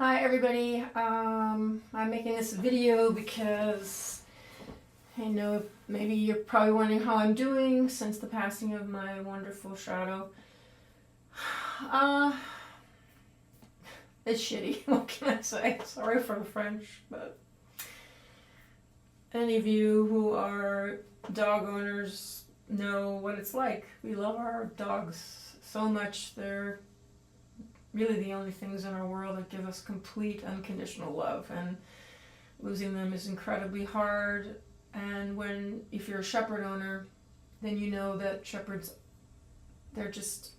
Hi everybody, I'm making this video because I know maybe you're probably wondering how I'm doing since the passing of my wonderful Shadow. It's shitty, what can I say? Sorry for the French, but any of you who are dog owners know what it's like. We love our dogs so much. They're really the only things in our world that give us complete unconditional love, and losing them is incredibly hard. And if you're a shepherd owner, then you know that shepherds, they're just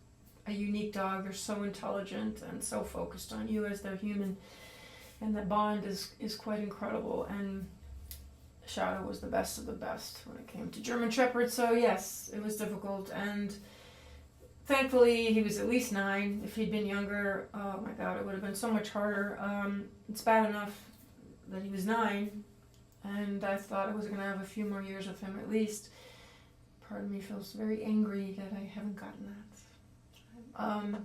a unique dog. They're so intelligent and so focused on you as their human, and the bond is quite incredible. And Shadow was the best of the best when it came to German Shepherds. So yes, it was difficult, and thankfully, he was at least 9. If he'd been younger, oh my god, it would have been so much harder. It's bad enough that he was 9, and I thought I was going to have a few more years with him at least. Part of me feels very angry that I haven't gotten that.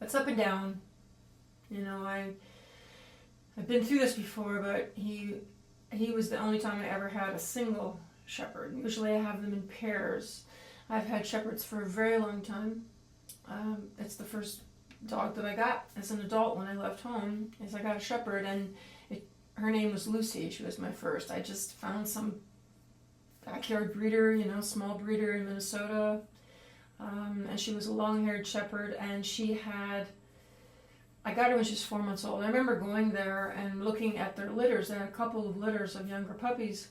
It's up and down. You know, I've been through this before, but he was the only time I ever had a single shepherd. Usually I have them in pairs. I've had shepherds for a very long time. It's the first dog that I got as an adult when I left home, is I got a shepherd, and her name was Lucy. She was my first. I just found some backyard breeder, small breeder in Minnesota, and she was a long-haired shepherd, and I got her when she was 4 months old. I remember going there and looking at their litters. They had a couple of litters of younger puppies.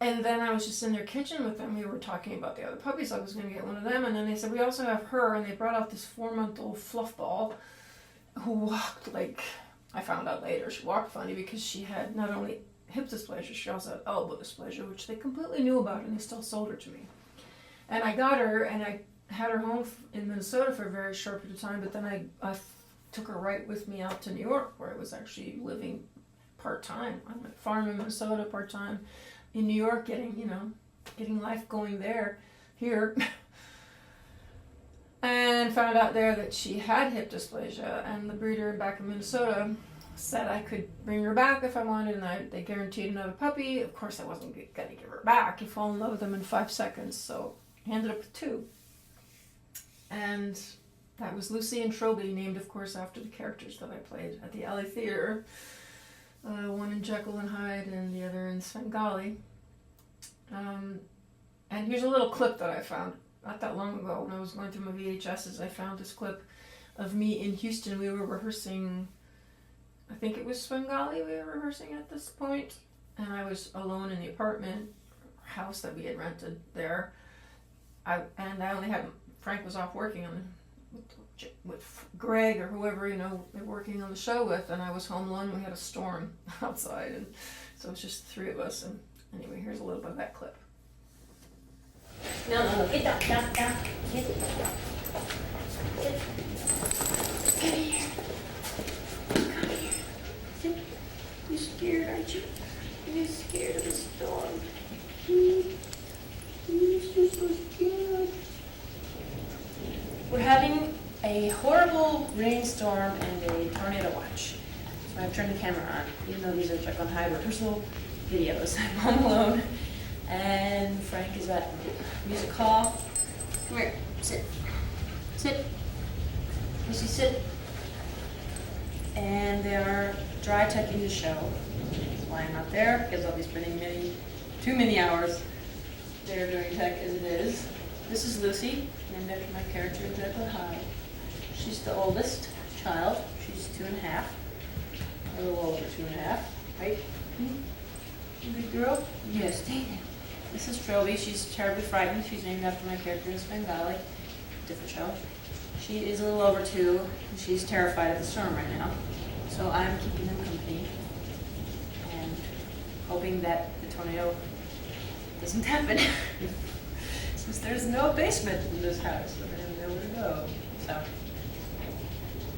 And then I was just in their kitchen with them. We were talking about the other puppies. I was going to get one of them. And then they said, we also have her. And they brought out this 4-month-old fluff ball who walked like, I found out later, she walked funny because she had not only hip dysplasia, she also had elbow dysplasia, which they completely knew about, and they still sold her to me. And I got her, and I had her home in Minnesota for a very short period of time, but then I took her right with me out to New York, where I was actually living part-time on my farm in Minnesota, part-time in New York, getting life going here, and found out there that she had hip dysplasia, and the breeder back in Minnesota said I could bring her back if I wanted, and they guaranteed another puppy. Of course, I wasn't going to give her back. You fall in love with them in 5 seconds, so I ended up with 2. And that was Lucy and Trilby, named, of course, after the characters that I played at the LA Theater. One in Jekyll and Hyde and the other in Svengali. And here's a little clip that I found not that long ago when I was going through my VHSs. I found this clip of me in Houston. We were rehearsing, I think it was Svengali we were rehearsing at this point, and I was alone in the apartment house that we had rented there. I only had, Frank was off working with Greg or whoever, they're working on the show with, and I was home alone. We had a storm outside, and so it was just the 3 of us. And anyway, here's a little bit of that clip. No, get down, down. Get it. Sit. Come here. Come here. Sit. You're scared, aren't you? You're scared of the storm. You're so scared. We're having a horrible rainstorm and a tornado watch. So I've turned the camera on, even though these are Jekyll and Hyde rehearsal videos. I'm home alone, and Frank is at music hall. Come here, sit. Sit. Lucy, sit. And they are dry tucking the show. That's why I'm not there, because I'll be spending too many hours there doing tech as it is. This is Lucy, named after my character in Jekyll and Hyde. She's the oldest child. She's 2.5. A little over 2.5, right? Good girl? Yes, dang it. This is Trilby. She's terribly frightened. She's named after my character in Svengali. Different show. She is a little over 2, and she's terrified of the storm right now. So I'm keeping them company and hoping that the tornado doesn't happen. Since there's no basement in this house, so I have nowhere to go. So,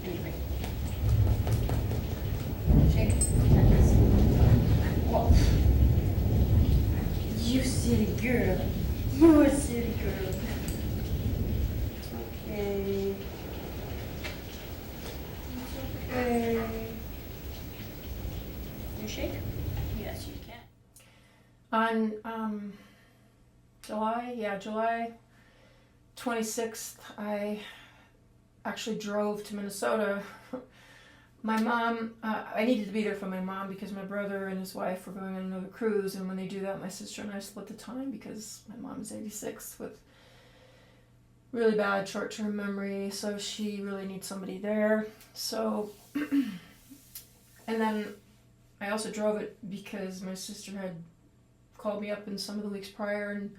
anyway. Shake it. Whoa. You silly girl. You a silly girl. Okay. on July 26th, I actually drove to Minnesota. My mom, I needed to be there for my mom because my brother and his wife were going on another cruise, and when they do that, my sister and I split the time because my mom is 86 with really bad short-term memory, so she really needs somebody there. So, and then I also drove it because my sister had called me up in some of the weeks prior and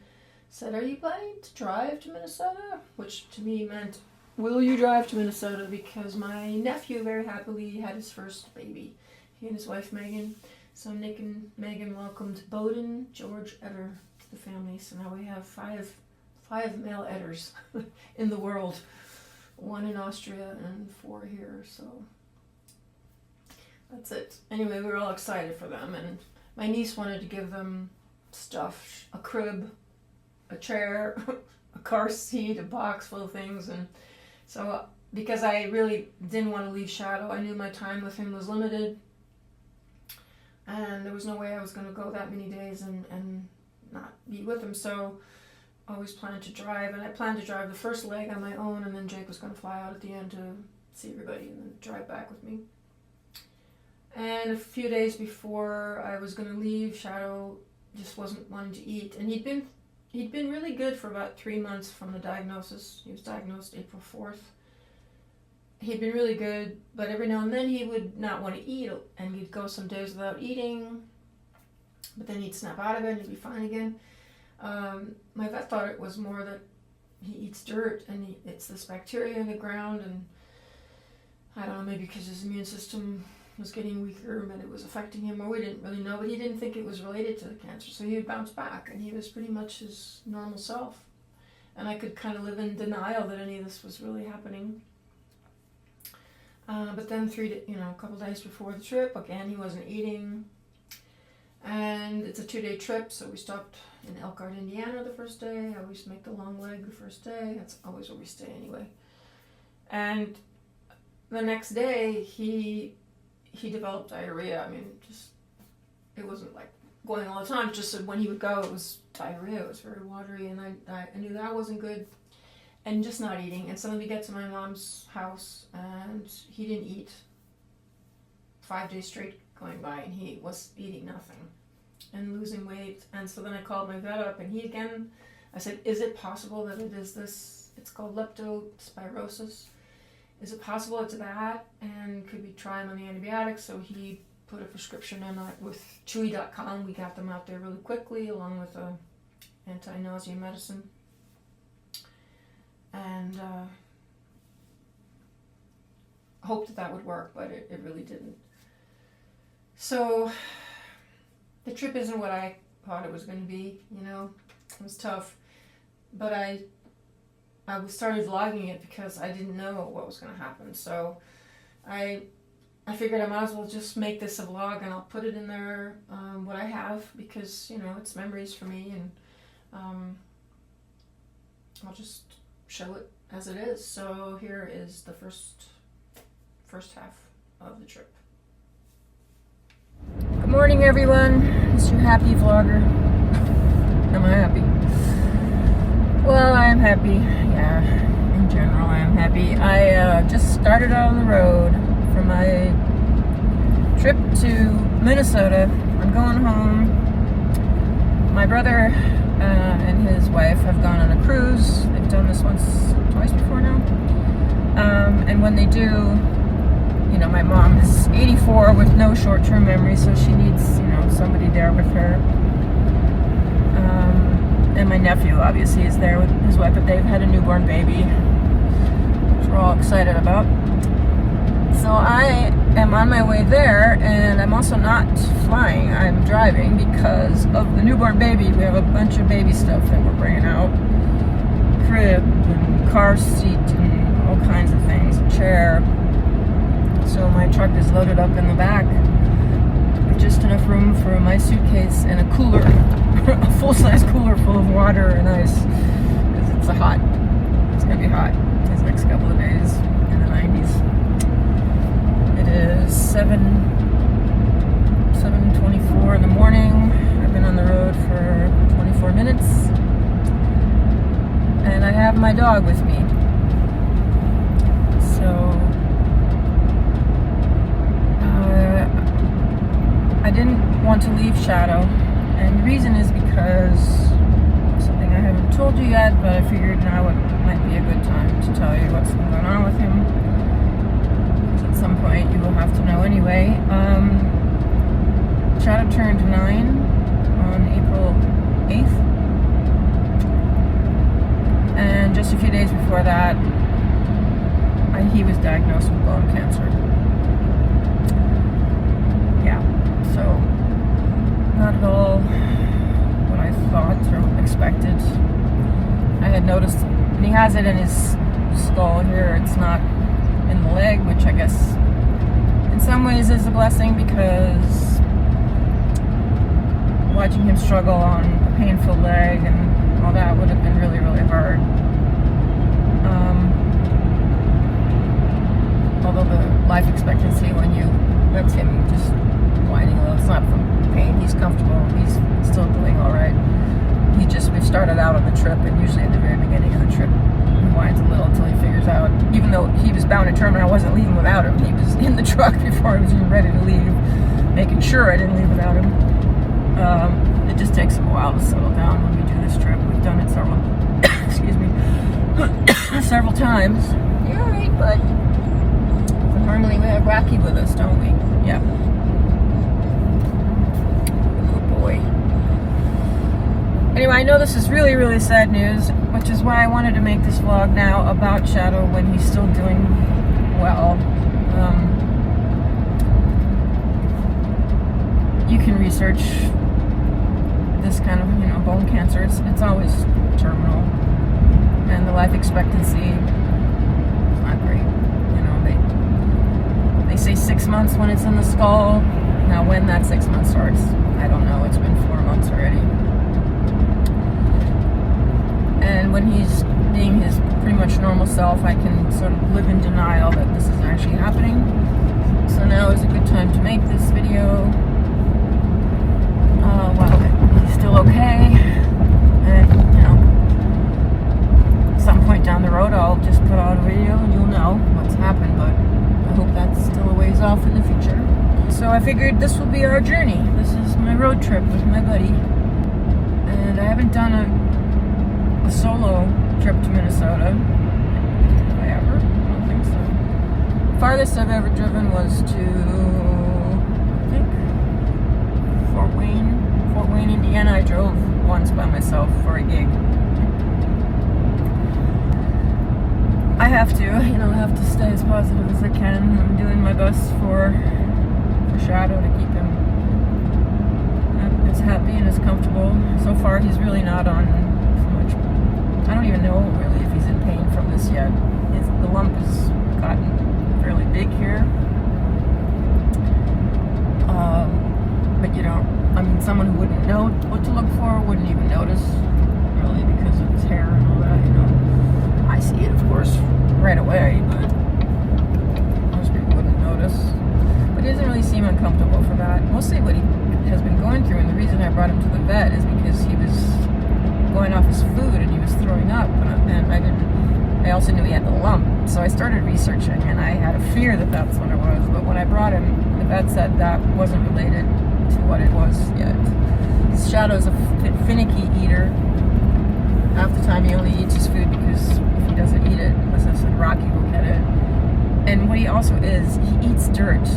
said, "Are you planning to drive to Minnesota?" Which to me meant, "Will you drive to Minnesota?" Because my nephew very happily had his first baby, he and his wife Megan. So Nick and Megan welcomed Bowden George Etter to the family. So now we have five male Etters in the world, 1 in Austria and 4 here. So that's it. Anyway, we were all excited for them, and my niece wanted to give them stuff: a crib, a chair, a car seat, a box full of things. And so because I really didn't want to leave Shadow, I knew my time with him was limited, and there was no way I was going to go that many days and not be with him. So I always planned to drive, and I planned to drive the first leg on my own, and then Jake was going to fly out at the end to see everybody and then drive back with me. And a few days before I was going to leave, Shadow just wasn't wanting to eat, and he'd been really good for about 3 months from the diagnosis. He was diagnosed April 4th. He'd been really good, but every now and then he would not want to eat, and he'd go some days without eating, but then he'd snap out of it and he'd be fine again. My vet thought it was more that he eats dirt, and it's this bacteria in the ground, and I don't know, maybe because his immune system was getting weaker and it was affecting him, or we didn't really know, but he didn't think it was related to the cancer, so he would bounce back, and he was pretty much his normal self. And I could kind of live in denial that any of this was really happening. But then a couple days before the trip, again, he wasn't eating. And it's a 2-day trip, so we stopped in Elkhart, Indiana the first day. I always make the long leg the first day. That's always where we stay anyway. And the next day, he developed diarrhea. I mean, it wasn't like going all the time, just when he would go, it was diarrhea. It was very watery, and I knew that wasn't good. And just not eating. And so then we get to my mom's house, and he didn't eat 5 days straight going by, and he was eating nothing and losing weight. And so then I called my vet up, and I said, "Is it possible that it is this? It's called leptospirosis. Is it possible it's that? And could we try him on the antibiotics?" So he put a prescription in with Chewy.com. We got them out there really quickly, along with a anti-nausea medicine. And hoped that would work, but it really didn't. So the trip isn't what I thought it was going to be, It was tough. But I started vlogging it because I didn't know what was going to happen. So I figured I might as well just make this a vlog, and I'll put it in there, what I have, because, it's memories for me, and I'll just show it as it is. So here is the first half of the trip. Good morning, everyone. It's your happy vlogger. Am I happy? Well, I am happy. Yeah, in general, I am happy. I just started out on the road for my trip to Minnesota. I'm going home. My brother and his wife have gone on a cruise. They've done this twice before now. And when they do, my mom is 84 with no short-term memory, so she needs, somebody there with her. And my nephew, obviously, is there with his wife, but they've had a newborn baby, which we're all excited about. So I am on my way there, and I'm also not flying. I'm driving because of the newborn baby. We have a bunch of baby stuff that we're bringing out. Crib, and car seat, and all kinds of things, a chair. So my truck is loaded up in the back with just enough room for my suitcase and a cooler, a full-size cooler full of water and ice, because it's going to be hot these next couple of days in the 90s. It is 7:24 in the morning. I've been on the road for dog with me. So I didn't want to leave Shadow, and the reason is because something I haven't told you yet, but I figured now it might be a good time to tell you what's going on with him. At some point you will have to know anyway. Shadow turned 9 on April 8th, and just a few days before that he was diagnosed with bone cancer. Yeah, so not at all what I thought or expected. I had noticed, and he has it in his skull here, it's not in the leg, which I guess in some ways is a blessing, because watching him struggle on a painful leg and all that would have been really, really hard. Although the life expectancy when you let him just whining a little, it's not from pain, he's comfortable, he's still doing all right. We've started out on the trip, and usually at the very beginning of the trip he whines a little until he figures out, even though he was bound and determined I wasn't leaving without him, he was in the truck before I was even ready to leave, making sure I didn't leave without him. It just takes him a while to settle down when we do this trip. We've done it several excuse me several times. You alright, bud? Normally we have Rocky with us, don't we? Yeah. Good boy. Anyway, I know this is really, really sad news, which is why I wanted to make this vlog now about Shadow when he's still doing well. You can research this kind of, bone cancer. It's always terminal, and the life expectancy is not great. They say 6 months when it's in the skull. Now, when that 6 months starts, I don't know. It's been 4 months already. And when he's being his pretty much normal self, I can sort of live in denial that this is actually happening. So now is a good time to make this video while he's still okay. And, at some point down the road, I'll just put out a video and you'll know what's happened, but I hope that's still a ways off in the future. So I figured this will be our journey. This is my road trip with my buddy. And I haven't done a solo trip to Minnesota. Have I ever? I don't think so. Farthest I've ever driven was to, I think, Fort Wayne, Indiana. I drove once by myself for a gig. I have to, I have to stay as positive as I can. I'm doing my best for Shadow to keep him as happy and as comfortable. So far, he's really not on much. I don't even know really if he's in pain from this yet. The lump has gotten fairly big here. But someone who wouldn't know what to look for wouldn't even notice, really, because of his hair and all that. I see it, of course, right away, but most people wouldn't notice. But he doesn't really seem uncomfortable for that. Mostly what he has been going through, and the reason I brought him to the vet is because he was going off his food and he was throwing up, and I also knew he had the lump, so I started researching, and I had a fear that that's what it was. But when I brought him, the vet said that wasn't related to what it was yet. Shadow's a finicky eater. Half the time he only eats his food because if he doesn't eat it, as I said, Rocky will get it. And what he also is, he eats dirt.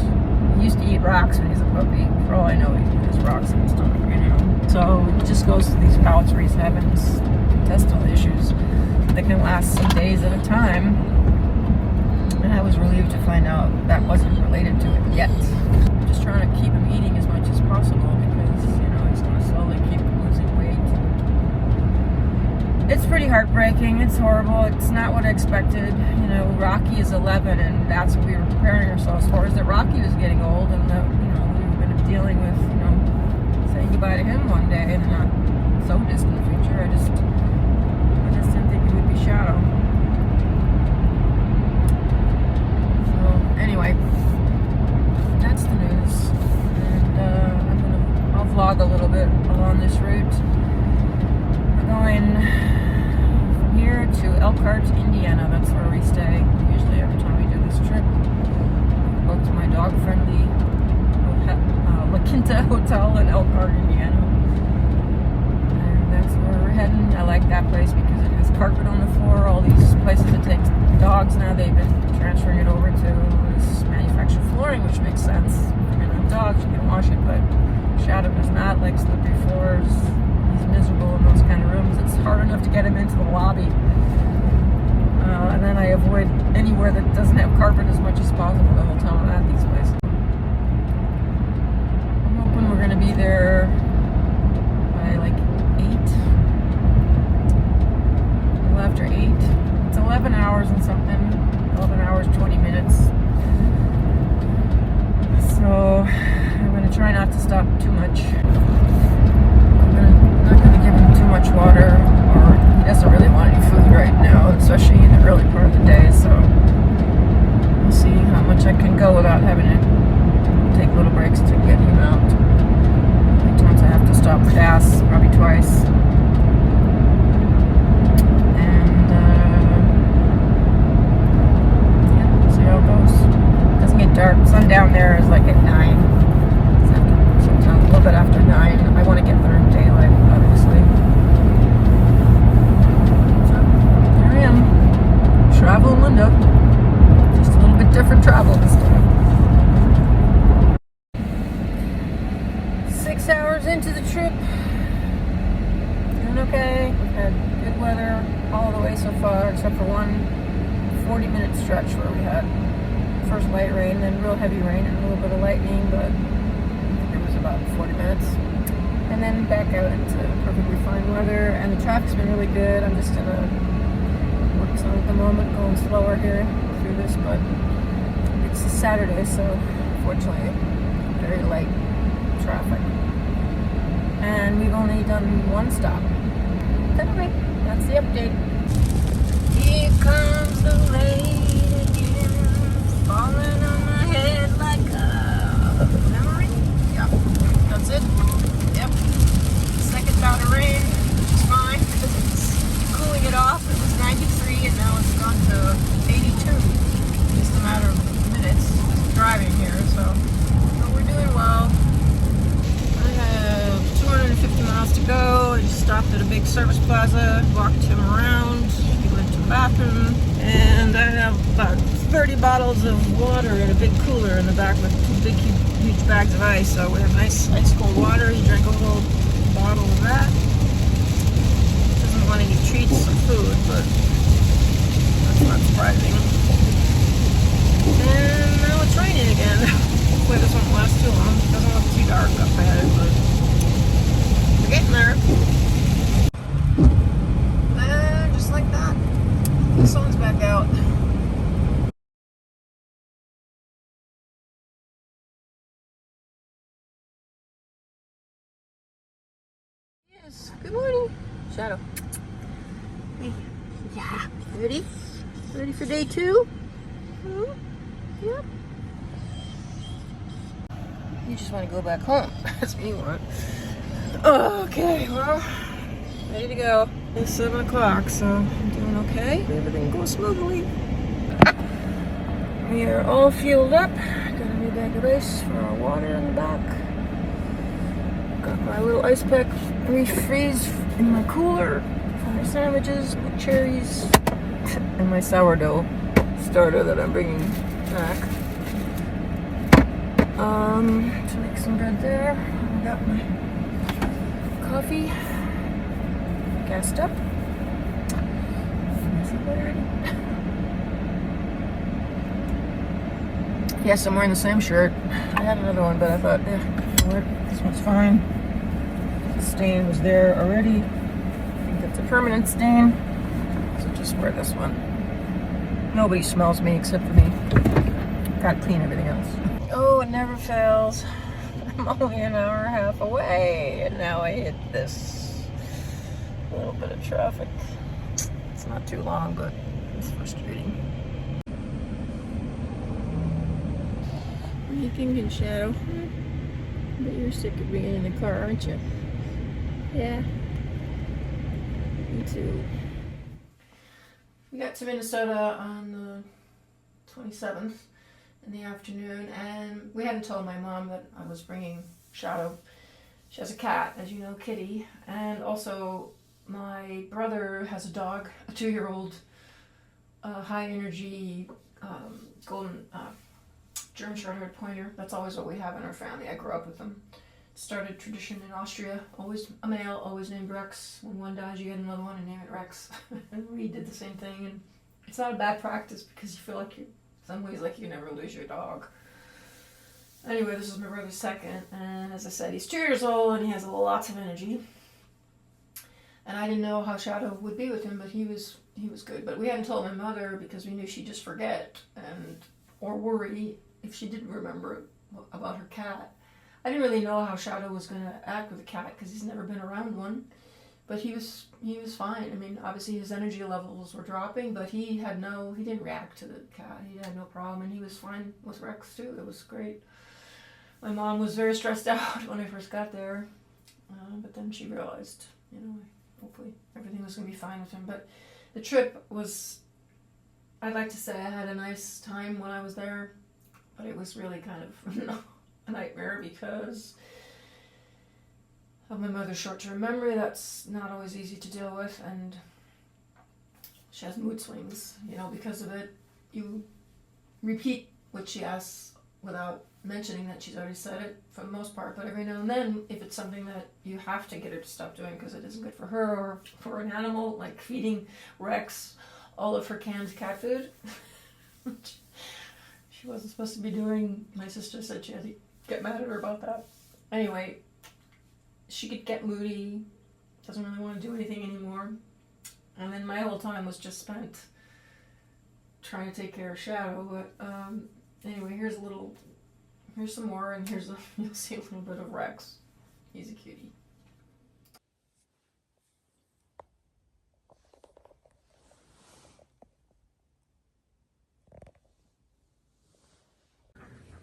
He used to eat rocks when he was a puppy. For all I know, he has rocks in his stomach right now. So he just goes through these bouts where he's having these intestinal issues that can last some days at a time. And I was relieved to find out that wasn't related to it yet. I'm just trying to keep him eating as much as possible because, he's going to slowly keep losing weight. It's pretty heartbreaking. It's horrible. It's not what I expected. Rocky is 11, and that's what we were preparing ourselves for, is that Rocky was getting old, and that, we were going to be dealing with, saying goodbye to him one day in the not so distant future. I just didn't think it would be Shadow. So, anyway, that's the news. And I'll vlog a little bit along this route. We're going from here to Elkhart, like that place because it has carpet on the floor. All these places that take dogs now, they've been transferring it over to this manufactured flooring, which makes sense. If you're gonna have dogs, you can wash it, but Shadow does not like slippery floors. He's miserable in those kind of rooms. It's hard enough to get him into the lobby. And then I avoid anywhere that doesn't have carpet as much as possible the whole time I'm at these places. I'm hoping we're gonna be there by like 8. A little after 8. It's 11 hours and something. 11 hours, 20 minutes. So I'm gonna try not to stop too much. I'm not gonna give him too much water, or he doesn't really want any food right now, especially in the early part of the day, so we'll see how much I can go without having to take little breaks to get him out. Sometimes I have to stop for gas, probably twice. And yeah, see how it goes. It doesn't get dark. Sundown there is like at 9. Sometimes a little bit after 9. I want to get there in daylight, obviously. Travel Linda. Just a little bit different travel this time. 6 hours into the trip. Doing okay. We've had good weather all the way so far, except for one 40-minute stretch where we had first light rain, then real heavy rain, and a little bit of lightning, but I think it was about 40 minutes. And then back out into perfectly fine weather, and the traffic's been really good. I'm just in a so at the moment going slower here through this, but it's a Saturday, so fortunately very light traffic. And we've only done one stop. Anyway, that's the update. Here comes the rain again, falling on my head like a memory. Yep, that's it. Yep. Second bout of rain, which is fine because it's cooling it off. It was 93 and now it's gone to 82. Just a matter of minutes driving here, so we're doing well. I have 250 miles to go. I just stopped at a big service plaza, walked him around, he went to the bathroom, and I have about 30 bottles of water in a big cooler in the back with 2 big, huge bags of ice. So we have nice ice cold water. He drank a whole bottle of that. Doesn't want any treats or food, but that's not surprising. And now it's raining again. Hopefully this won't last too long. It doesn't look too dark up ahead, but we're getting there. And just like that, the sun's back out. Yes, good morning. Shadow. Hey. Yeah, ready? Ready for day 2? Yep. You just want to go back home. That's what you want. Okay, well, ready to go. It's 7 o'clock, so I'm doing okay. Everything goes smoothly. We are all fueled up. Got a new bag of ice for our water in the back. Got my little ice pack refreeze in my cooler for my sandwiches, my cherries, and my sourdough starter that I'm bringing back. To make some bread there. I got my coffee gassed up. Is it ready? Yes, I'm wearing the same shirt. I had another one, but I thought, yeah, you know what? This one's fine. The stain was there already. I think it's a permanent stain. So just wear this one. Nobody smells me except for me. Gotta clean everything else. Oh, it never fails. I'm only an hour and a half away, and now I hit this little bit of traffic. It's not too long, but it's frustrating. What are you thinking, Shadow? But you're sick of being in the car, aren't you? Yeah. Me too. We got to Minnesota on the 27th in the afternoon, and we hadn't told my mom that I was bringing Shadow. She has a cat, as you know, Kitty, and also my brother has a dog, a 2-year-old, high energy, golden, German Short-haired Pointer. That's always what we have in our family. I grew up with them. Started tradition in Austria. Always a male, always named Rex. When one dies, you get another one and name it Rex. And we did the same thing. And it's not a bad practice because you feel like you, some ways, like you never lose your dog. Anyway, this is my brother's second, and as I said, he's 2 years old and he has lots of energy. And I didn't know how Shadow would be with him, but he was good. But we hadn't told my mother because we knew she'd just forget or worry if she didn't remember about her cat. I didn't really know how Shadow was going to act with a cat because he's never been around one. But he was fine. I mean, obviously his energy levels were dropping, but he didn't react to the cat. He had no problem, and he was fine with Rex too. It was great. My mom was very stressed out when I first got there, but then she realized, hopefully everything was going to be fine with him. But the trip was, I'd like to say I had a nice time when I was there, but it was really kind of a nightmare because of my mother's short-term memory. That's not always easy to deal with, and she has mood swings, because of it. You repeat what she asks without mentioning that she's already said it for the most part, but every now and then, if it's something that you have to get her to stop doing because it isn't good for her or for an animal, like feeding Rex all of her canned cat food, which she wasn't supposed to be doing. My sister said she had to get mad at her about that. Anyway, she could get moody, doesn't really want to do anything anymore, and then my whole time was just spent trying to take care of Shadow. But anyway, here's some more, and you'll see a little bit of Rex. He's a cutie.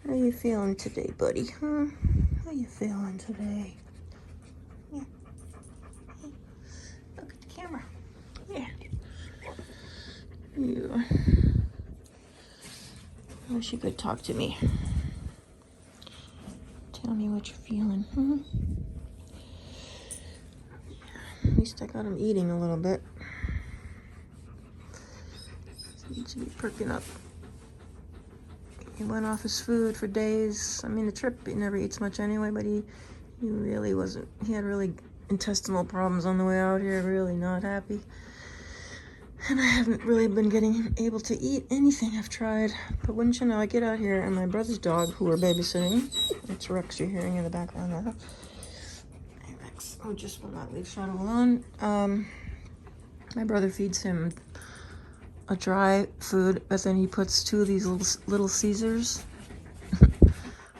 How you feeling today, buddy? Huh? How you feeling today? Yeah. Look at the camera. Yeah. You. I wish you could talk to me. Tell me what you're feeling. At least I got him eating a little bit. Seems to be perking up. He went off his food for days. I mean, the trip, he never eats much anyway, but he really wasn't. He had really intestinal problems on the way out here. Really not happy. And I haven't really been able to eat anything. I've tried. But wouldn't you know, I get out here and my brother's dog, who we're babysitting, it's Rex you're hearing in the background now. Hey, Rex. Oh, just will not leave Shadow alone. My brother feeds him a dry food, but then he puts 2 of these little Caesars,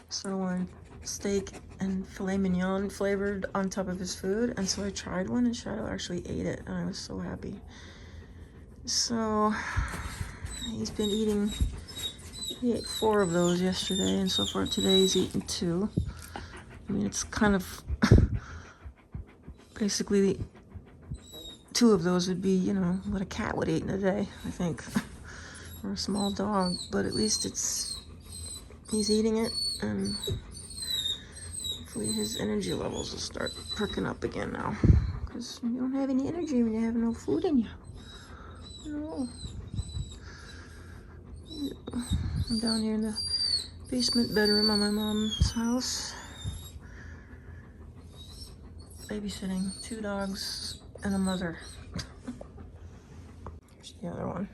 sirloin steak and filet mignon flavored on top of his food. And so I tried one, and Shadow actually ate it, and I was so happy. So he's been eating. He ate 4 of those yesterday, and so far today he's eaten 2. I mean, it's kind of basically 2 of those would be, what a cat would eat in a day, I think, or a small dog. But at least he's eating it, and hopefully his energy levels will start perking up again now, because you don't have any energy when you have no food in you. No. I'm down here in the basement bedroom on my mom's house, babysitting 2 dogs and a mother. Here's the other one.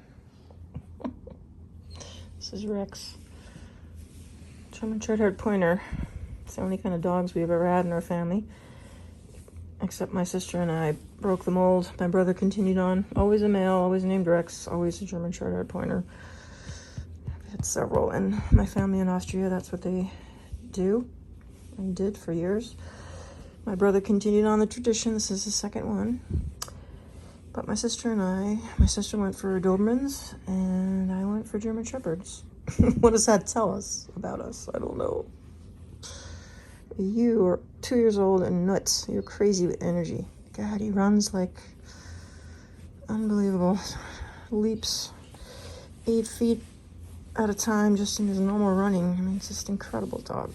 This is Rex. German Short-haired Pointer. It's the only kind of dogs we've ever had in our family. Except my sister and I broke the mold. My brother continued on. Always a male, always named Rex, always a German Short-haired Pointer. I've had several in my family in Austria. That's what they do and did for years. My brother continued on the tradition. This is the second one. But my sister went for Dobermans, and I went for German Shepherds. What does that tell us about us? I don't know. You are 2 years old and nuts. You're crazy with energy. God, he runs like unbelievable. Leaps 8 feet at a time just in his normal running. I mean, it's just incredible dog.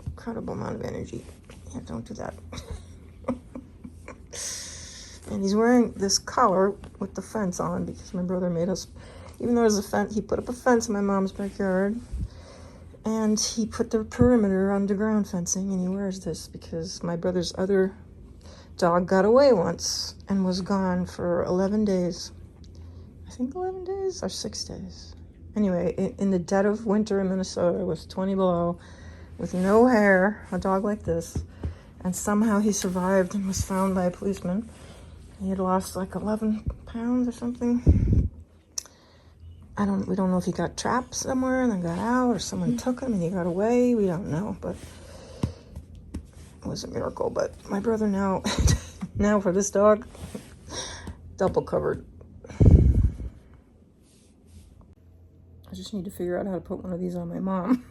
Incredible amount of energy. Yeah, don't do that. And he's wearing this collar with the fence on because my brother made us, even though there's a fence, he put up a fence in my mom's backyard. And he put the perimeter underground fencing, and he wears this because my brother's other dog got away once and was gone for 11 days. I think 11 days or 6 days. Anyway, in the dead of winter in Minnesota, it was 20 below, with no hair, a dog like this. And somehow he survived and was found by a policeman. He had lost like 11 pounds or something. We don't know if he got trapped somewhere and then got out, or someone took him and he got away. We don't know, but it was a miracle. But my brother now, now for this dog, double covered. I just need to figure out how to put one of these on my mom.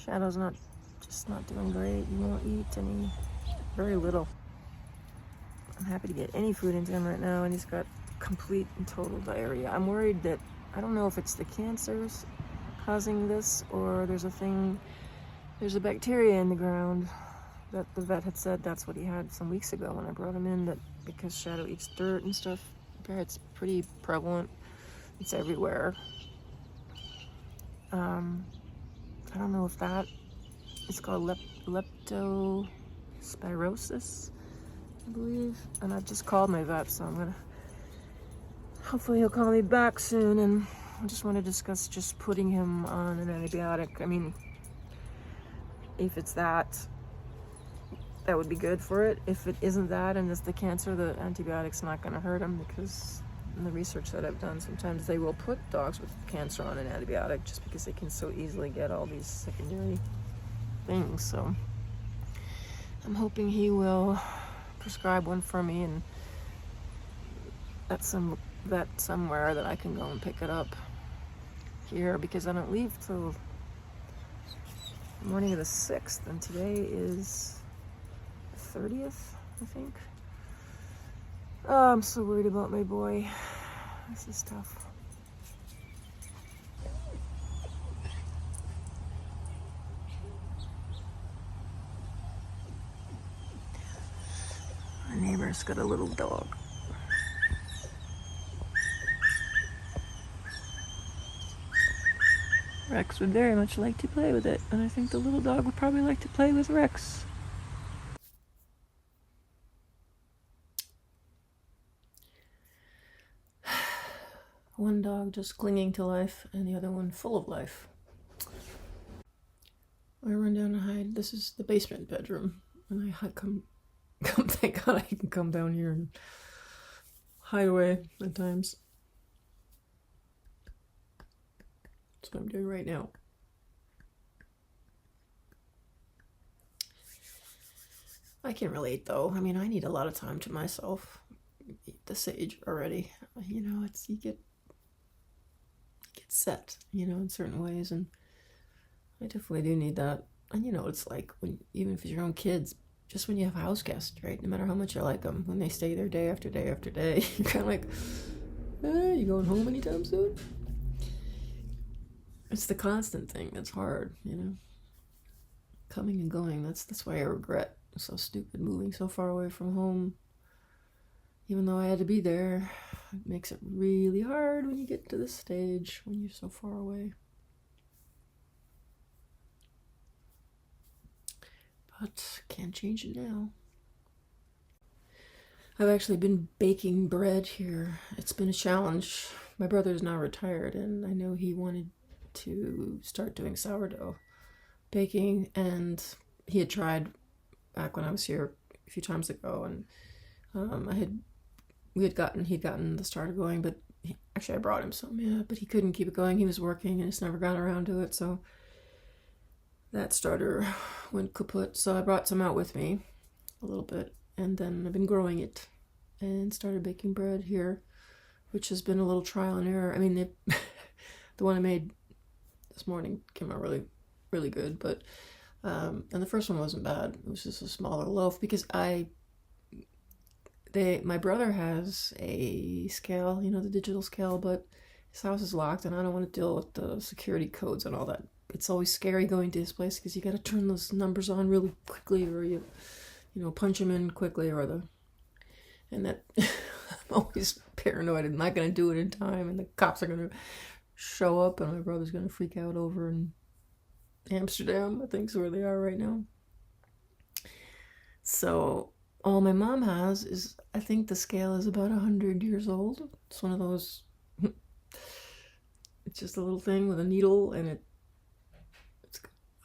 Shadow's not doing great. He won't eat very little. I'm happy to get any food into him right now, and he's got complete and total diarrhea. I'm worried that, I don't know if it's the cancers causing this, or there's a bacteria in the ground that the vet had said that's what he had some weeks ago when I brought him in, that because Shadow eats dirt and stuff, it's pretty prevalent. It's everywhere. I don't know if that is called leptospirosis, I believe. And I've just called my vet, so hopefully he'll call me back soon. And I just want to discuss just putting him on an antibiotic. I mean, if it's that would be good for it. If it isn't that and it's the cancer, the antibiotic's not going to hurt him, because in the research that I've done, sometimes they will put dogs with cancer on an antibiotic just because they can so easily get all these secondary things. So I'm hoping he will prescribe one for me, and at some vet somewhere that I can go and pick it up here, because I don't leave till the morning of the 6th, and today is the 30th, I think. Oh, I'm so worried about my boy. This is tough. My neighbor's got a little dog. Rex would very much like to play with it, and I think the little dog would probably like to play with Rex. One dog just clinging to life, and the other one full of life. I run down and hide. This is the basement bedroom, and I come thank God I can come down here and hide away at times. That's what I'm doing right now. I can relate though. I mean, I need a lot of time to myself at this age already. You know, you get set, in certain ways, and I definitely do need that. And it's like even if it's your own kids, just when you have house guests, right? No matter how much you like them, when they stay there day after day after day, you're kind of like, you going home anytime soon? It's the constant thing that's hard, coming and going. That's why I regret, so stupid, moving so far away from home. Even though I had to be there, it makes it really hard when you get to this stage, when you're so far away. But can't change it now. I've actually been baking bread here. It's been a challenge. My brother's now retired, and I know he wanted to start doing sourdough baking, and he had tried back when I was here a few times ago, and he'd gotten the starter going, but actually I brought him some, but he couldn't keep it going. He was working and just never got around to it, so that starter went kaput. So I brought some out with me, a little bit, and then I've been growing it and started baking bread here, which has been a little trial and error. I mean, the one I made this morning came out really, really good, but and the first one wasn't bad. It was just a smaller loaf, because my brother has a scale, you know, the digital scale, but his house is locked and I don't want to deal with the security codes and all that. It's always scary going to his place because you got to turn those numbers on really quickly, or you punch them in quickly, and that I'm always paranoid. I'm not going to do it in time, and the cops are going to show up, and my brother's going to freak out over in Amsterdam, I think is where they are right now. So all my mom has is, I think the scale is about 100 years old. It's one of those, it's just a little thing with a needle, and I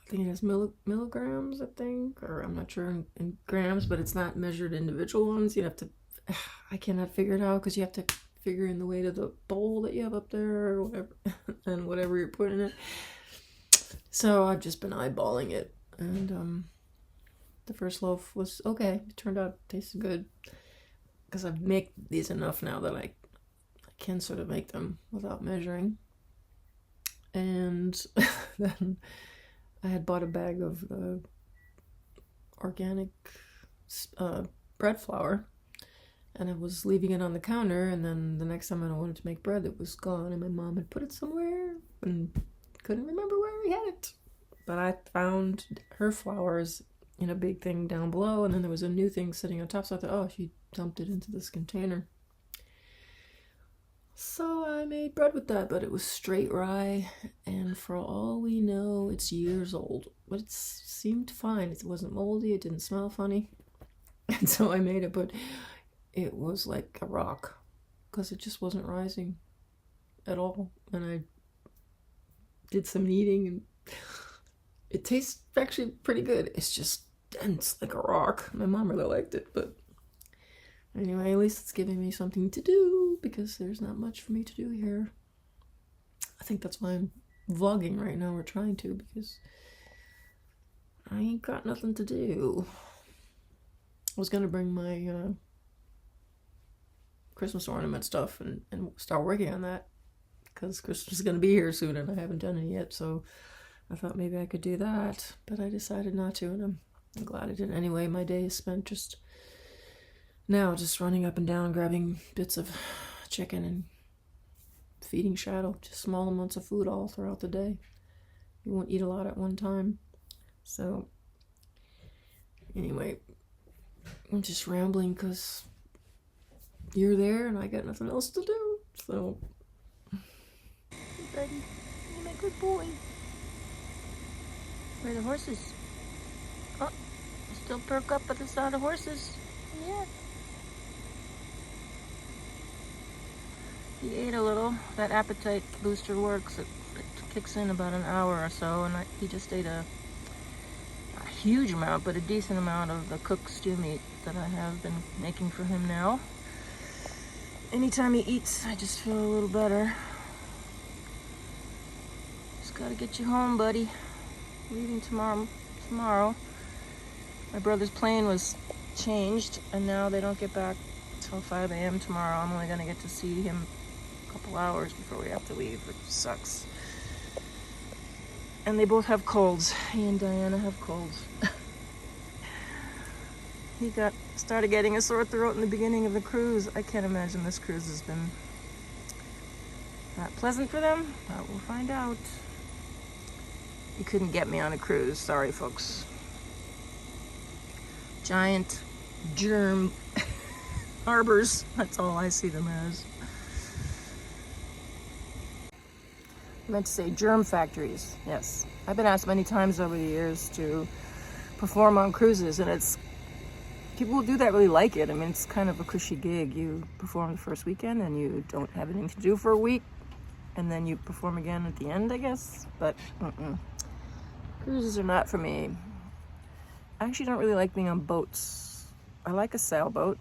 think it has milligrams, I think, or I'm not sure in grams, but it's not measured individual ones. You have to, I cannot figure it out because you have to figure in the weight of the bowl that you have up there or whatever, and whatever you're putting in it. So I've just been eyeballing it, and the first loaf was okay. It turned out tasted good because I've made these enough now that I can sort of make them without measuring. And then I had bought a bag of the organic bread flour, and I was leaving it on the counter, and then the next time I wanted to make bread, it was gone, and my mom had put it somewhere and couldn't remember where we had it. But I found her flours in a big thing down below, and then there was a new thing sitting on top, so I thought, oh, she dumped it into this container. So I made bread with that, but it was straight rye, and for all we know, it's years old. But it seemed fine. It wasn't moldy, it didn't smell funny. And so I made it, but it was like a rock, because it just wasn't rising at all. And I did some kneading, and it tastes actually pretty good. It's just dense like a rock. My mom really liked it, but anyway, at least it's giving me something to do, because there's not much for me to do here. I think that's why I'm vlogging right now, or trying to, because I ain't got nothing to do. I was gonna bring my Christmas ornament stuff and start working on that, because Christmas is gonna be here soon and I haven't done it yet, so I thought maybe I could do that, but I decided not to, and I'm glad I didn't. Anyway, my day is spent just running up and down, grabbing bits of chicken and feeding Shadow, just small amounts of food all throughout the day. You won't eat a lot at one time. So anyway, I'm just rambling because you're there and I got nothing else to do. So, hey, buddy, you're my good boy. Where are the horses? Oh, you still perk up at the sound of horses. Yeah. He ate a little. That appetite booster works. It kicks in about an hour or so, and he just ate a huge amount, but a decent amount of the cooked stew meat that I have been making for him now. Anytime he eats, I just feel a little better. Just gotta get you home, buddy. Leaving tomorrow. My brother's plane was changed, and now they don't get back till 5 a.m. tomorrow. I'm only gonna get to see him a couple hours before we have to leave, which sucks. And they both have colds. He and Diana have colds. He started getting a sore throat in the beginning of the cruise. I can't imagine this cruise has been that pleasant for them, but we'll find out. You couldn't get me on a cruise. Sorry, folks. Giant germ harbors. That's all I see them as. I meant to say germ factories. Yes. I've been asked many times over the years to perform on cruises, and people who do that really like it. I mean, it's kind of a cushy gig. You perform the first weekend and you don't have anything to do for a week, and then you perform again at the end, I guess. But cruises are not for me. I actually don't really like being on boats. I like a sailboat.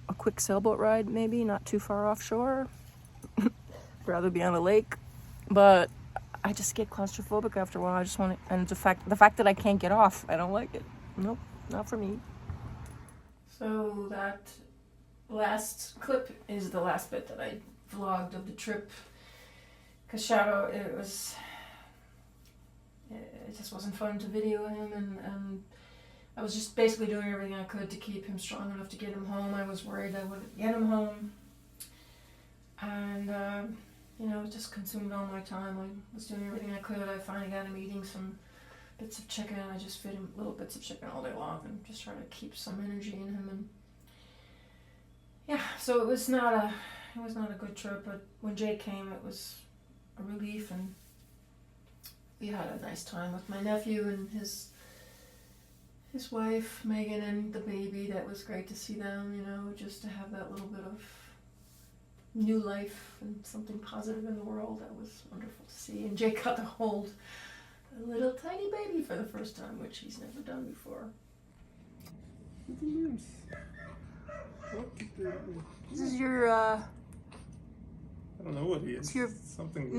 A quick sailboat ride, maybe, not too far offshore. Rather be on a lake. But I just get claustrophobic after a while. I just want to, and the fact that I can't get off, I don't like it. Nope, not for me. So that last clip is the last bit that I vlogged of the trip. Because Shadow, it just wasn't fun to video him, and I was just basically doing everything I could to keep him strong enough to get him home. I was worried I wouldn't get him home. And, it just consumed all my time. I was doing everything I could. I finally got him eating some bits of chicken. I just fed him little bits of chicken all day long and just try to keep some energy in him. And yeah, so it was not a good trip, but when Jake came, it was a relief, and we had a nice time with my nephew and his wife, Megan, and the baby. That was great to see them, just to have that little bit of new life and something positive in the world. That was wonderful to see. And Jake got to hold a little tiny baby for the first time, which he's never done before. This is your, I don't know what he is. your something.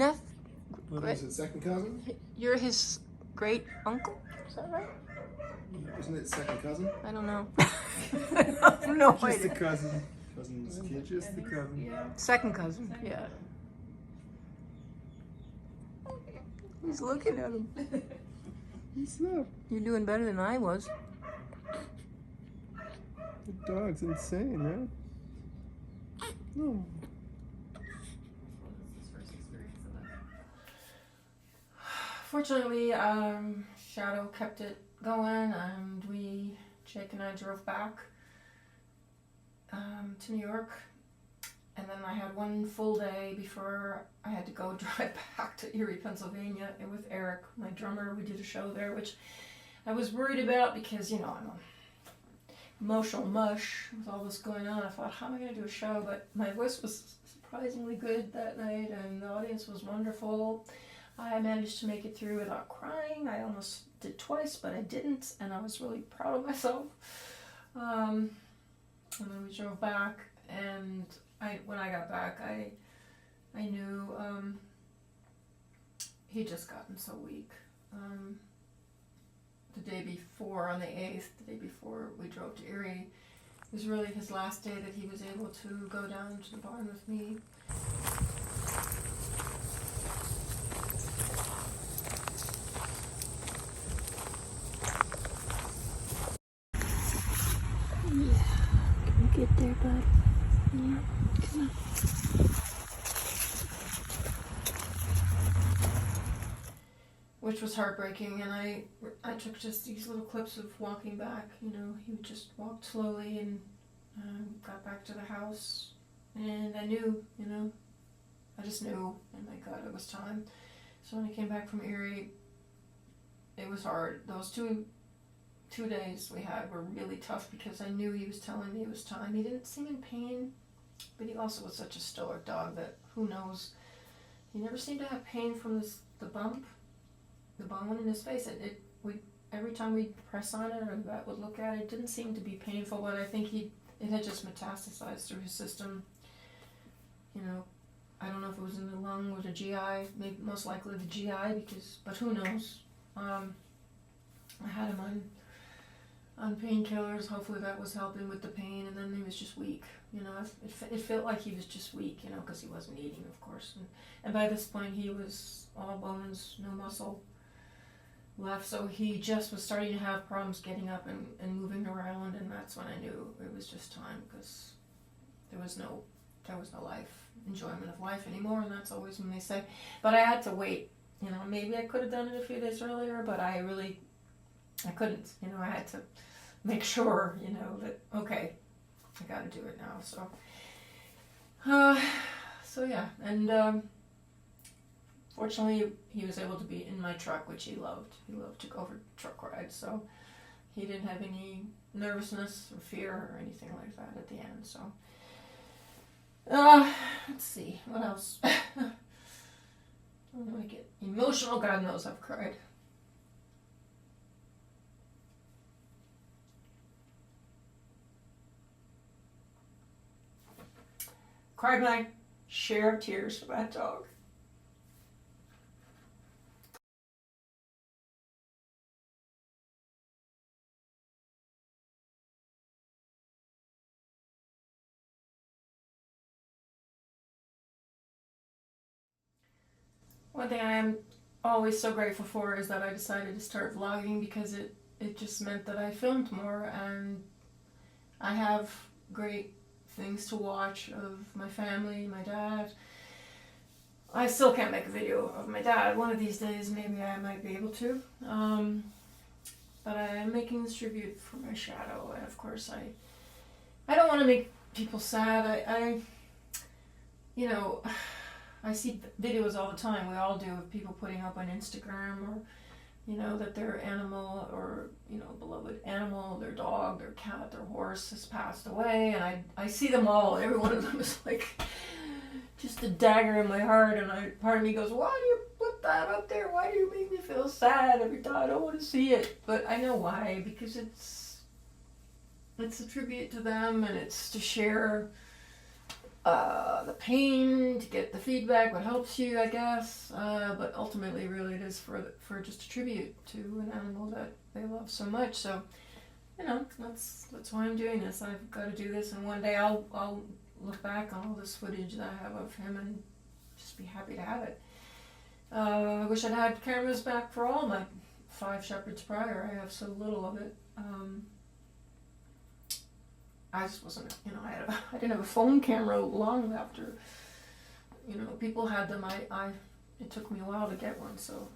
What is it, second cousin? You're his great uncle? Is that right? Isn't it second cousin? I don't know. I have no Just idea. the cousin. Cousin's kid, just the cousin. Yeah. Second cousin, yeah. He's looking at him. He's not. You're doing better than I was. The dog's insane, man. No. Fortunately, Shadow kept it going, and Jake and I drove back to New York, and then I had one full day before I had to go drive back to Erie, Pennsylvania, and with Eric, my drummer. We did a show there, which I was worried about because, I'm a emotional mush with all this going on. I thought, how am I going to do a show? But my voice was surprisingly good that night, and the audience was wonderful. I managed to make it through without crying. I almost did twice, but I didn't, and I was really proud of myself. And then we drove back, and when I got back, I knew he'd just gotten so weak. The day before, on the 8th, the day before we drove to Erie, it was really his last day that he was able to go down to the barn with me. Get there, bud. Yeah, come on. Which was heartbreaking, and I took just these little clips of walking back. He would just walk slowly and got back to the house, and I knew, I just knew, and my God, it was time. So when I came back from Erie, it was hard. Those two days we had were really tough because I knew he was telling me it was time. He didn't seem in pain, but he also was such a stoic dog that who knows. He never seemed to have pain from the bump, the bone in his face. Every time we'd press on it or the vet would look at it, it didn't seem to be painful, but I think it had just metastasized through his system. I don't know if it was in the lung or the GI, maybe most likely the GI, but who knows. I had him on painkillers. Hopefully that was helping with the pain, and then he was just weak. It felt like he was just weak, because he wasn't eating, of course. And by this point, he was all bones, no muscle left. So he just was starting to have problems getting up and moving around, and that's when I knew it was just time, because there was no enjoyment of life anymore, and that's always when they say. But I had to wait. Maybe I could have done it a few days earlier, but I couldn't. I had to make sure, that, okay, I got to do it now. So yeah, and fortunately he was able to be in my truck, which he loved. He loved to go for truck rides, so he didn't have any nervousness or fear or anything like that at the end. So let's see, what else? I don't want to get emotional. God knows I've cried. Cried my share of tears for that dog. One thing I am always so grateful for is that I decided to start vlogging, because it it just meant that I filmed more, and I have great things to watch of my family, my dad. I still can't make a video of my dad. One of these days, maybe I might be able to. But I am making this tribute for my shadow, and of course, I don't want to make people sad. You know, I see videos all the time. We all do, of people putting up on Instagram, or you know, that their animal, or you know, beloved animal, their dog, their cat, their horse has passed away, and I see them all. Every one of them is like just a dagger in my heart, and part of me goes, why do you put that up there? Why do you make me feel sad every time? I don't want to see it. But I know why, because it's a tribute to them, and it's to share the pain, to get the feedback, what helps you, I guess. But ultimately, really, it is for just a tribute to an animal that they love so much. So, you know, that's why I'm doing this. I've got to do this, and one day I'll look back on all this footage that I have of him and just be happy to have it. I wish I'd had cameras back for all my 5 shepherds prior. I have so little of it. I just wasn't, you know, I didn't have a phone camera long after, you know, people had them. It took me a while to get one, so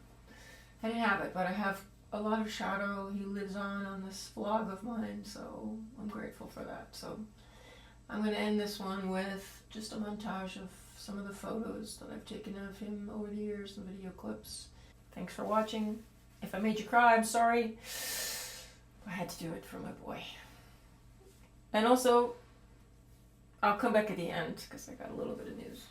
I didn't have it, but I have a lot of shadow. He lives on this vlog of mine, so I'm grateful for that. So I'm going to end this one with just a montage of some of the photos that I've taken of him over the years, the video clips. Thanks for watching. If I made you cry, I'm sorry. I had to do it for my boy. And also, I'll come back at the end because I got a little bit of news.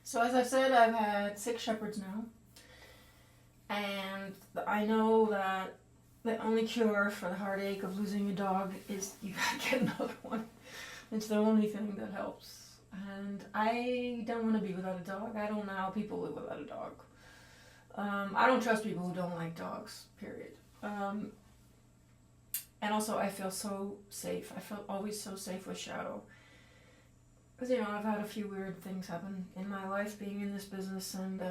So as I said, I've had 6 shepherds now. And I know that the only cure for the heartache of losing a dog is you gotta get another one. It's the only thing that helps. And I don't want to be without a dog. I don't know how people live without a dog. I don't trust people who don't like dogs, period. And also, I feel so safe. I felt always so safe with Shadow. Because, you know, I've had a few weird things happen in my life being in this business, and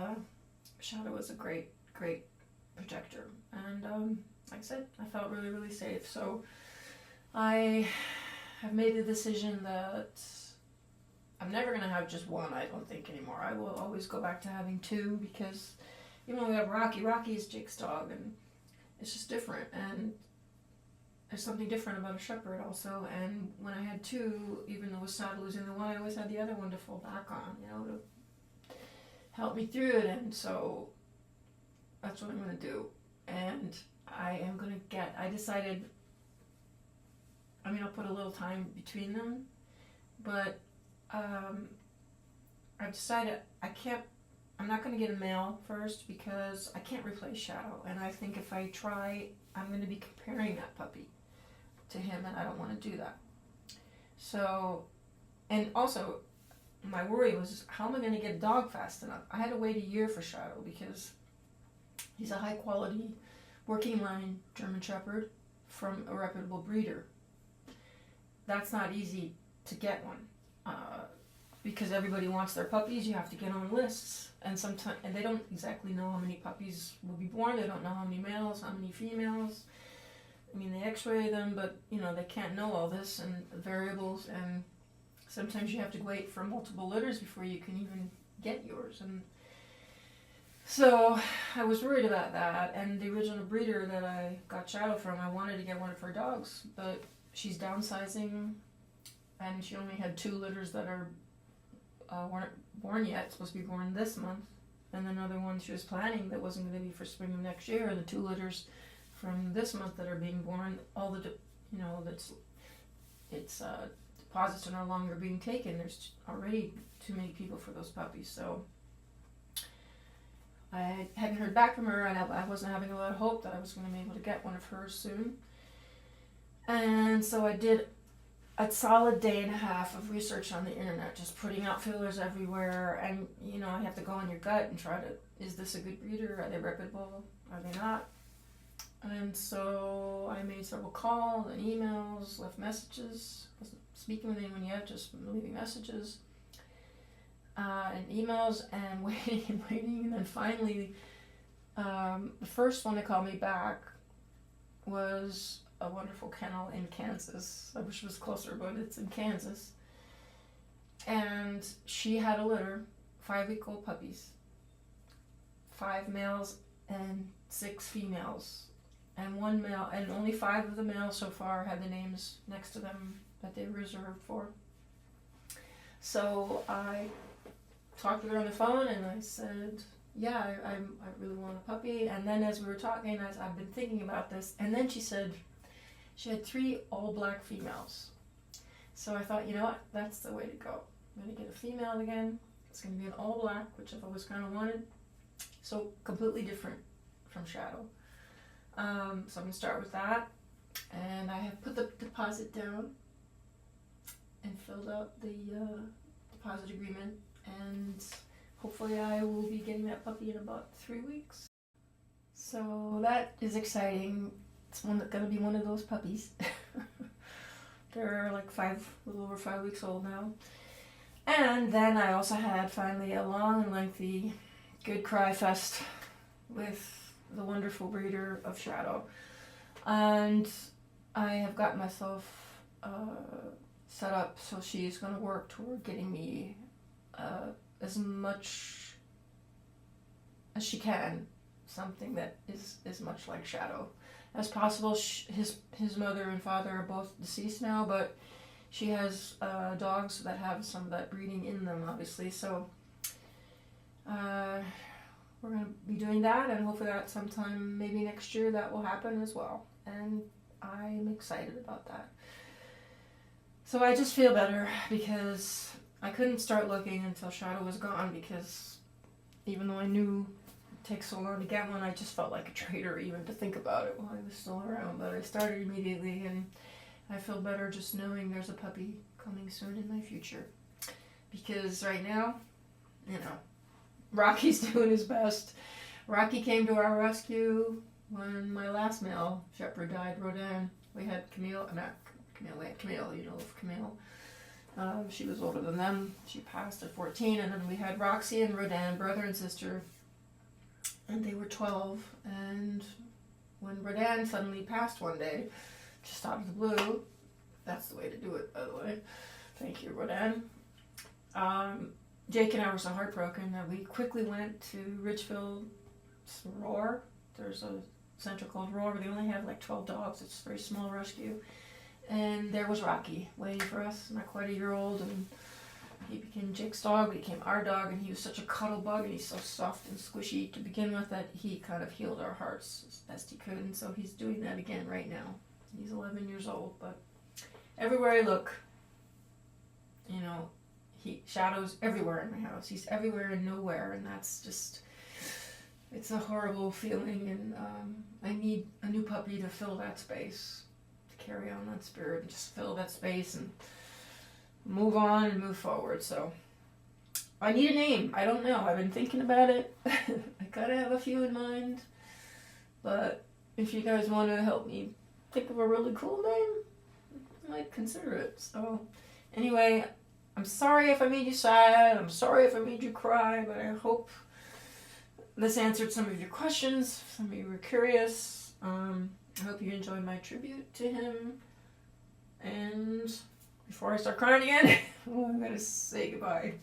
Shadow was a great, great protector. And like I said, I felt really, really safe. So I have made the decision that I'm never going to have just one, I don't think, anymore. I will always go back to having two, because even though we have Rocky, Rocky is Jake's dog, and it's just different. And there's something different about a shepherd also. And when I had two, even though it was sad losing the one, I always had the other one to fall back on, you know, to help me through it. And so that's what I'm going to do. And I am going to I decided, I mean, I'll put a little time between them, but I've decided I'm not going to get a male first, because I can't replace Shadow. And I think if I try, I'm going to be comparing that puppy to him, and I don't want to do that. So, and also, my worry was, how am I going to get a dog fast enough? I had to wait a year for Shadow, because he's a high quality working line German Shepherd from a reputable breeder. That's not easy to get one. Because everybody wants their puppies, you have to get on lists, and sometimes they don't exactly know how many puppies will be born. They don't know how many males, how many females. I mean, they X-ray them, but you know they can't know all this and the variables, and sometimes you have to wait for multiple litters before you can even get yours. And so I was worried about that. And the original breeder that I got Shadow from, I wanted to get one of her dogs, but she's downsizing, and she only had 2 litters that are weren't born yet. It's supposed to be born this month, and another one she was planning that wasn't going to be for spring of next year. And the 2 litters from this month that are being born, all the deposits are no longer being taken. There's already too many people for those puppies. So I hadn't heard back from her, and I wasn't having a lot of hope that I was going to be able to get one of hers soon. And so I did a solid day and a half of research on the internet, just putting out feelers everywhere. And you know, I have to go on your gut and try to, is this a good breeder? Are they reputable? Are they not? And so I made several calls and emails, left messages. Wasn't speaking with anyone yet, just leaving messages and emails, and waiting and waiting. And then finally, the first one that called me back was a wonderful kennel in Kansas. I wish it was closer, but it's in Kansas. And she had a litter, 5-week-old puppies, 5 males and 6 females, and 1 male, and only 5 of the males so far had the names next to them that they were reserved for. So I talked with her on the phone, and I said, yeah, I really want a puppy. And then as we were talking, I've been thinking about this, and then she said she had 3 all-black females. So I thought, you know what, that's the way to go. I'm going to get a female again. It's going to be an all-black, which I've always kind of wanted. So completely different from Shadow. So I'm going to start with that. And I have put the deposit down and filled out the deposit agreement. And hopefully I will be getting that puppy in about 3 weeks. So that is exciting. It's going to be one of those puppies. They're like a little over 5 weeks old now. And then I also had finally a long and lengthy good cry fest with the wonderful breeder of Shadow. And I have got myself set up so she's going to work toward getting me as much as she can, something that is as much like Shadow as possible. His mother and father are both deceased now, but she has dogs that have some of that breeding in them, obviously. So we're going to be doing that, and hopefully that sometime maybe next year that will happen as well. And I'm excited about that. So I just feel better, because I couldn't start looking until Shadow was gone, because even though I knew take so long to get one. I just felt like a traitor even to think about it while I was still around. But I started immediately, and I feel better just knowing there's a puppy coming soon in my future. Because right now, you know, Rocky's doing his best. Rocky came to our rescue when my last male shepherd died, Rodan. We had Camille, we had Camille, you know of Camille. She was older than them. She passed at 14, and then we had Roxy and Rodan, brother and sister, and they were 12. And when Rodan suddenly passed one day, just out of the blue, that's the way to do it, by the way. Thank you, Rodan. Jake and I were so heartbroken that we quickly went to Richfield's Roar. There's a center called Roar, where they only have like 12 dogs. It's a very small rescue. And there was Rocky waiting for us, not quite a year old, and he became Jake's dog, became our dog, and he was such a cuddle bug, and he's so soft and squishy to begin with that he kind of healed our hearts as best he could, and so he's doing that again right now. He's 11 years old, but everywhere I look, you know, Shadow's everywhere in my house. He's everywhere and nowhere, and that's just, it's a horrible feeling, and I need a new puppy to fill that space, to carry on that spirit, and just fill that space and move on and move forward. So I need a name. I don't know. I've been thinking about it. I gotta have a few in mind, but if you guys want to help me think of a really cool name, I might consider it. So anyway, I'm sorry if I made you sad. I'm sorry if I made you cry, but I hope this answered some of your questions. Some of you were curious. I hope you enjoyed my tribute to him. And before I start crying again, I'm going to say goodbye.